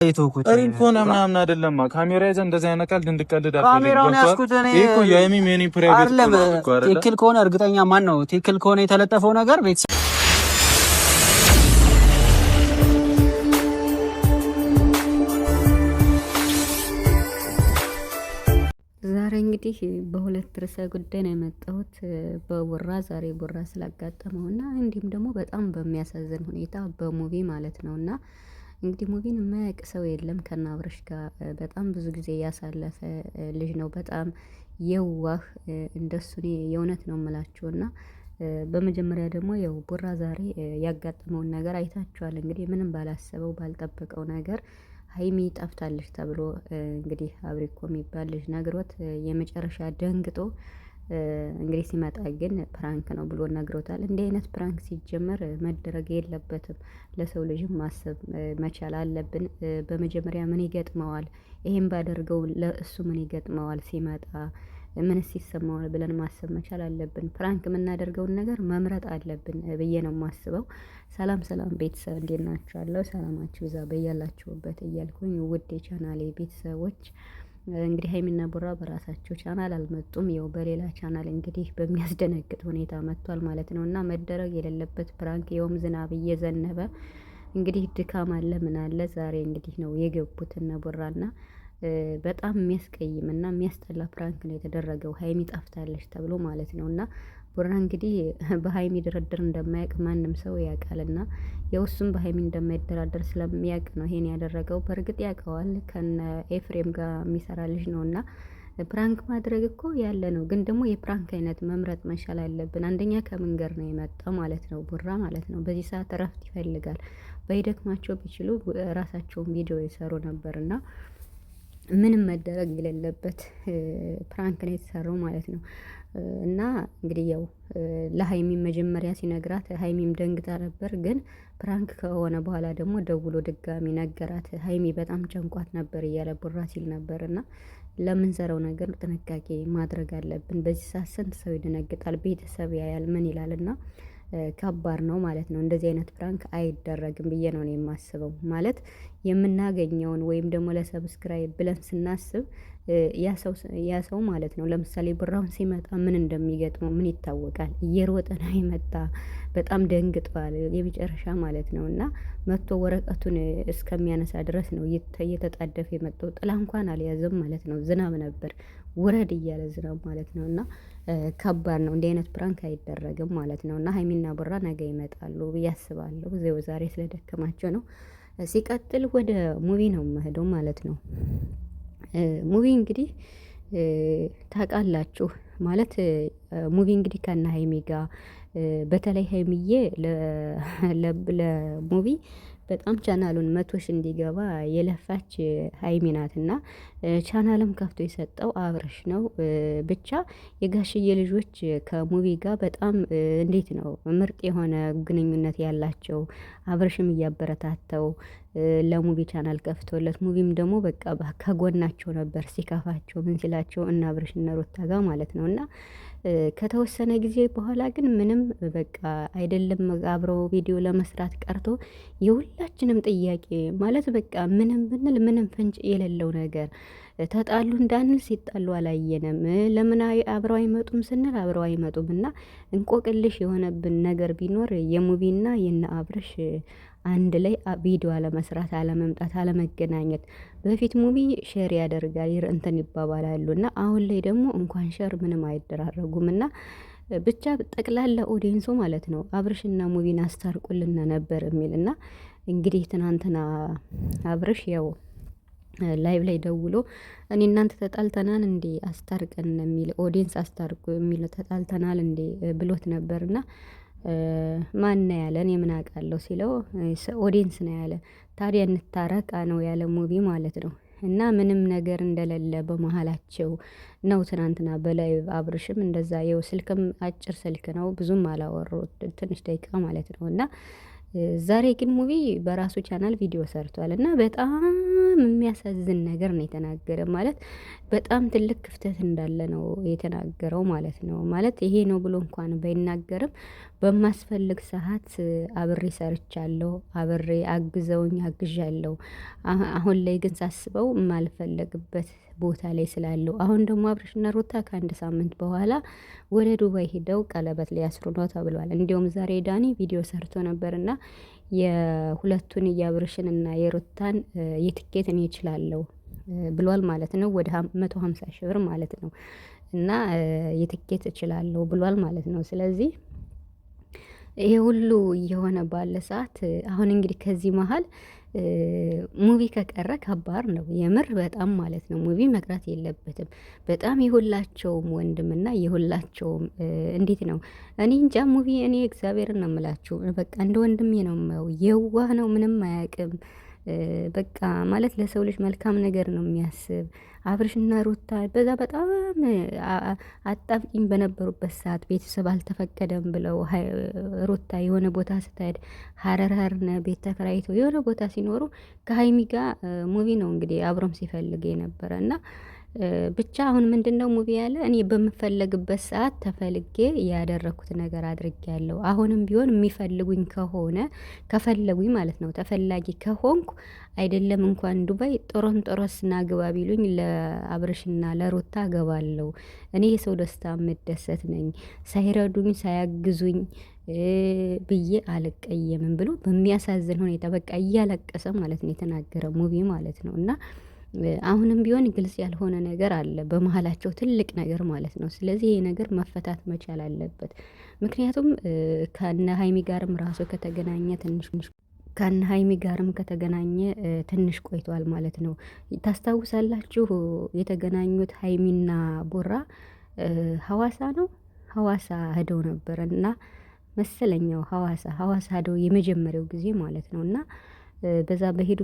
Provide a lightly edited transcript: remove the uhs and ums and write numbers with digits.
የተውኩት ሪንኮን ምናምን አይደለም። ካሜራ ይዘህ እንደዚህ አይነት ቃል እንድትቀልድ ካሜራውን ያስኩት እኔ እኮ የሚ ሜኒ ፕራይቬት ነው። ትክክል ከሆነ እርግጠኛ ማን ነው? ትክክል ከሆነ የተለጠፈው ነገር ቤት ዛሬ እንግዲህ በሁለት ርዕሰ ጉዳይ ነው የመጣሁት። በቡራ ዛሬ ቡራ ስላጋጠመውና እንዲሁም ደግሞ በጣም በሚያሳዝን ሁኔታ በሙቪ ማለት ነውና እንግዲህ ሙቪን የማያውቅ ሰው የለም። ከአብርሽ ጋር በጣም ብዙ ጊዜ ያሳለፈ ልጅ ነው። በጣም የዋህ እንደሱ እኔ የእውነት ነው የምላችሁና በመጀመሪያ ደግሞ ያው ቡራ ዛሬ ያጋጠመውን ነገር አይታችኋል። እንግዲህ ምንም ባላሰበው ባልጠበቀው ነገር ሀይሚ ጠፍታለች ተብሎ እንግዲህ አብሪኮ የሚባል ልጅ ነግሮት የመጨረሻ ደንግጦ እንግዲህ ሲመጣ ግን ፕራንክ ነው ብሎ ነግሮታል። እንዲህ አይነት ፕራንክ ሲጀመር መደረግ የለበትም። ለሰው ልጅም ማሰብ መቻል አለብን። በመጀመሪያ ምን ይገጥመዋል፣ ይሄን ባደርገው ለእሱ ምን ይገጥመዋል፣ ሲመጣ ምንስ ይሰማዋል ብለን ማሰብ መቻል አለብን። ፕራንክ የምናደርገውን ነገር መምረጥ አለብን ብዬ ነው የማስበው። ሰላም ሰላም ቤተሰብ እንዴት ናችኋለሁ? ሰላማችሁ ይዛ በያላችሁበት እያልኩኝ ውድ የቻናሌ ቤተሰቦች እንግዲህ ሀይሚና ቡራ በራሳቸው ቻናል አልመጡም። ያው በሌላ ቻናል እንግዲህ በሚያስደነግጥ ሁኔታ መጥቷል ማለት ነው። እና መደረግ የሌለበት ፕራንክ የውም ዝናብ እየዘነበ እንግዲህ ድካም አለ ምን አለ ዛሬ እንግዲህ ነው የገቡት እነ ቡራና በጣም የሚያስቀይም እና የሚያስጠላ ፕራንክ ነው የተደረገው። ሀይሚ ጠፍታለች ተብሎ ማለት ነው። እና ቡራ እንግዲህ በሀይሚ ድርድር እንደማያውቅ ማንም ሰው ያውቃልና የውሱም በሀይሚ እንደማይደራደር ስለሚያውቅ ነው ይሄን ያደረገው። በእርግጥ ያውቀዋል፣ ከነ ኤፍሬም ጋር የሚሰራ ልጅ ነው እና ፕራንክ ማድረግ እኮ ያለ ነው። ግን ደግሞ የፕራንክ አይነት መምረጥ መቻል አለብን። አንደኛ ከመንገር ነው የመጣው ማለት ነው ቡራ ማለት ነው። በዚህ ሰዓት እረፍት ይፈልጋል። በይደክማቸው ቢችሉ ራሳቸውን ቪዲዮ ይሰሩ ነበርና ምንም መደረግ የሌለበት ፕራንክ ነው የተሰራው ማለት ነው። እና እንግዲህ ያው ለሀይሚም መጀመሪያ ሲነግራት ሀይሚም ደንግጣ ነበር። ግን ፕራንክ ከሆነ በኋላ ደግሞ ደውሎ ድጋሚ ነገራት። ሀይሚ በጣም ጨንቋት ነበር እያለ ቡራ ሲል ነበር። እና ለምንሰራው ነገር ጥንቃቄ ማድረግ አለብን። በዚህ ሰዓት ስንት ሰው ይደነግጣል፣ ቤተሰብ ያያል፣ ምን ይላል እና ከባድ ነው ማለት ነው። እንደዚህ አይነት ፕራንክ አይደረግም ብዬ ነው የማስበው። ማለት የምናገኘውን ወይም ደግሞ ለሰብስክራይብ ብለን ስናስብ ያ ሰው ማለት ነው ለምሳሌ ብራውን ሲመጣ ምን እንደሚገጥመው ምን ይታወቃል። እየሮጠ ነው የመጣ፣ በጣም ደንግጧል የመጨረሻ ማለት ነው። እና መጥቶ ወረቀቱን እስከሚያነሳ ድረስ ነው እየተጣደፈ የመጣው። ጥላ እንኳን አልያዘም ማለት ነው። ዝናብ ነበር ውረድ እያለ ዝናብ ማለት ነው። እና ከባድ ነው። እንዲህ አይነት ፕራንክ አይደረግም ማለት ነው። እና ሀይሚና ቡራ ነገ ይመጣሉ ብዬ አስባለሁ። ዛሬ ስለደከማቸው ነው። ሲቀጥል ወደ ሙቪ ነው የምሄደው ማለት ነው። ሙቪ እንግዲህ ታውቃላችሁ ማለት ሙቪ እንግዲህ ከነ ሀይሚ ጋር በተለይ ሀይሚዬ ለሙቪ በጣም ቻናሉን 100 ሺህ እንዲገባ የለፋች ሀይሚ ናትና ቻናልም ከፍቶ የሰጠው አብርሽ ነው። ብቻ የጋሽዬ ልጆች ከሙቪ ጋር በጣም እንዴት ነው ምርጥ የሆነ ግንኙነት ያላቸው። አብርሽም እያበረታተው ለሙቪ ቻናል ከፍቶለት ሙቪም ደግሞ በቃ ከጎናቸው ነበር ሲከፋቸው ምን ሲላቸው እና አብርሽ እና ሩታ ጋር ማለት ነው። እና ከተወሰነ ጊዜ በኋላ ግን ምንም በቃ አይደለም አብረው ቪዲዮ ለመስራት ቀርቶ የሁላችንም ጥያቄ ማለት በቃ ምንም ብንል ምንም ፍንጭ የሌለው ነገር ተጣሉ እንዳንል ሲጣሉ አላየንም። ለምን አብረው አይመጡም ስንል አብረው አይመጡም። እና እንቆቅልሽ የሆነብን ነገር ቢኖር የሙቪና የነ አብርሽ አንድ ላይ ቪዲዮ አለመስራት፣ አለመምጣት፣ አለመገናኘት። በፊት ሙቪ ሼር ያደርጋል እንትን ይባባላሉ እና አሁን ላይ ደግሞ እንኳን ሼር ምንም አይደራረጉም። እና ብቻ ጠቅላላ ኦዲየንሱ ማለት ነው አብርሽና ሙቪን አስታርቁልና ነበር የሚል እና እንግዲህ ትናንትና አብርሽ ያው ላይቭ ላይ ደውሎ እኔ እናንተ ተጣልተናል እንዴ አስታርቀን የሚል ኦዲየንስ አስታርቁ የሚል ተጣልተናል እንዴ ብሎት ነበርና ማን ነው ያለ እኔ ምን አውቃለሁ ሲለው ኦዲየንስ ነው ያለ። ታዲያ እንታረቃ ነው ያለ ሙቪ ማለት ነው። እና ምንም ነገር እንደሌለ በመሃላቸው ነው ትናንትና በላይ አብርሽም እንደዛ የው ስልክም አጭር ስልክ ነው ብዙም አላወሩ ትንሽ ደቂቃ ማለት ነው። እና ዛሬ ግን ሙቪ በራሱ ቻናል ቪዲዮ ሰርቷል እና በጣም የሚያሳዝን ነገር ነው የተናገረ። ማለት በጣም ትልቅ ክፍተት እንዳለ ነው የተናገረው ማለት ነው። ማለት ይሄ ነው ብሎ እንኳን ባይናገርም በማስፈልግ ሰዓት አብሬ ሰርቻለሁ፣ አብሬ አግዣለሁ። አሁን ላይ ግን ሳስበው የማልፈለግበት ቦታ ላይ ስላለው አሁን ደግሞ አብርሽና ሩታ ከአንድ ሳምንት በኋላ ወደ ዱባይ ሄደው ቀለበት ሊያስሩ ነው ተብሏል። እንዲሁም ዛሬ ዳኒ ቪዲዮ ሰርቶ ነበርና የሁለቱን የአብርሽንና የሩታን የትኬት እኔ እችላለሁ ብሏል ማለት ነው። ወደ 150 ሺህ ብር ማለት ነው። እና የትኬት እችላለሁ ብሏል ማለት ነው። ስለዚህ ይሄ ሁሉ እየሆነ ባለ ሰዓት አሁን እንግዲህ ከዚህ መሀል ሙቪ ከቀረ ከባድ ነው የምር በጣም ማለት ነው። ሙቪ መቅረት የለበትም። በጣም የሁላቸውም ወንድምና የሁላቸውም እንዴት ነው እኔ እንጃ ሙቪ እኔ እግዚአብሔርን ነው የምላችሁ። በቃ እንደ ወንድሜ ነው የማየው። የዋህ ነው፣ ምንም አያውቅም። በቃ ማለት ለሰው ልጅ መልካም ነገር ነው የሚያስብ። አብርሽና ሩታ በዛ በጣም አጣብቂኝ በነበሩበት ሰዓት ቤተሰብ አልተፈቀደም ብለው ሩታ የሆነ ቦታ ስትሄድ ሀረርነ ቤት ተከራይተው የሆነ ቦታ ሲኖሩ ከሀይሚ ጋር ሙቪ ነው እንግዲህ አብሮም ሲፈልግ የነበረ እና ብቻ አሁን ምንድነው ሙቪ ያለ እኔ በምፈለግበት ሰዓት ተፈልጌ ያደረኩት ነገር አድርጌያለሁ። አሁንም ቢሆን የሚፈልጉኝ ከሆነ ከፈለጉኝ ማለት ነው ተፈላጊ ከሆንኩ አይደለም እንኳን ዱባይ ጦሮንጦሮስ ናግባ ቢሉኝ ለአብርሽና ለሩታ ገባለሁ። እኔ የሰው ደስታ የምደሰት ነኝ። ሳይረዱኝ ሳያግዙኝ ብዬ አልቀየምም ብሎ በሚያሳዝን ሁኔታ በቃ እያለቀሰ ማለት ነው የተናገረ ሙቪ ማለት ነው። እና አሁንም ቢሆን ግልጽ ያልሆነ ነገር አለ በመሀላቸው ትልቅ ነገር ማለት ነው። ስለዚህ ይሄ ነገር መፈታት መቻል አለበት። ምክንያቱም ከነ ሀይሚ ጋርም ራሱ ከተገናኘ ትንሽ ቆይቷል ማለት ነው። ታስታውሳላችሁ የተገናኙት ሀይሚና ቦራ ሀዋሳ ነው ሀዋሳ ሄደው ነበር እና መሰለኛው ሀዋሳ ሄደው የመጀመሪያው ጊዜ ማለት ነው እና በዛ በሄዱ